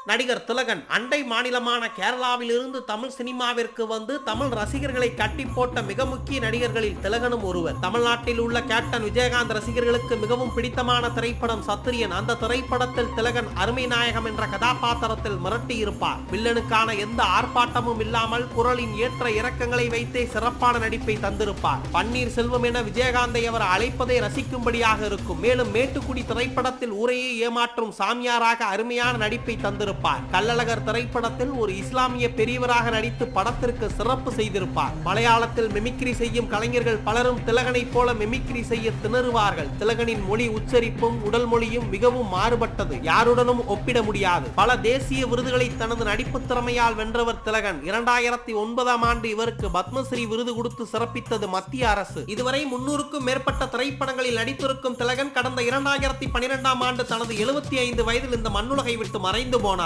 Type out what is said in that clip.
நடிகர் திலகன் அண்டை மாநிலமான கேரளாவில் இருந்து தமிழ் சினிமாவிற்கு வந்து தமிழ் ரசிகர்களை கட்டி போட்ட மிக முக்கிய நடிகர்களில் திலகனும் ஒருவர். தமிழ்நாட்டில் உள்ள கேப்டன் விஜயகாந்த் ரசிகர்களுக்கு மிகவும் பிடித்தமான திரைப்படம் சத்திரியன். அந்த திரைப்படத்தில் திலகன் அருமை நாயகம் என்ற கதாபாத்திரத்தில் மிரட்டி இருப்பார். வில்லனுக்கான எந்த ஆர்ப்பாட்டமும் இல்லாமல் குரலின் ஏற்ற இறக்கங்களை வைத்தே சிறப்பான நடிப்பை தந்திருப்பார். பன்னீர் செல்வம் என விஜயகாந்தை அவர் அழைப்பதை ரசிக்கும்படியாக இருக்கும். மேலும் மேட்டுக்குடி திரைப்படத்தில் ஊரையே ஏமாற்றும் சாமியாராக அருமையான நடிப்பை தந்திருப்பார். கள்ளழகர் திரைப்படத்தில் ஒரு இஸ்லாமிய பெரியவராக நடித்து படத்திற்கு சிறப்பு செய்திருப்பார். மலையாளத்தில் மிமிக்ரி செய்யும் கலைஞர்கள் பலரும் திலகனை போல மிமிக்ரி செய்ய திணறுவார்கள். திலகனின் மொழி உச்சரிப்பும் உடல் மொழியும் மிகவும் மாறுபட்டது, யாருடனும் ஒப்பிட முடியாது. பல தேசிய விருதுகளை தனது நடிப்பு திறமையால் வென்றவர் திலகன். 2009ஆம் ஆண்டு இவருக்கு பத்மஸ்ரீ விருது கொடுத்து சிறப்பித்தது மத்திய அரசு. இதுவரை 300க்கும் மேற்பட்ட திரைப்படங்களில் நடித்திருக்கும் திலகன் கடந்த 2012ஆம் ஆண்டு தனது 75 வயதில் இந்த மண்ணுலகை விட்டு மறைந்து போனார்.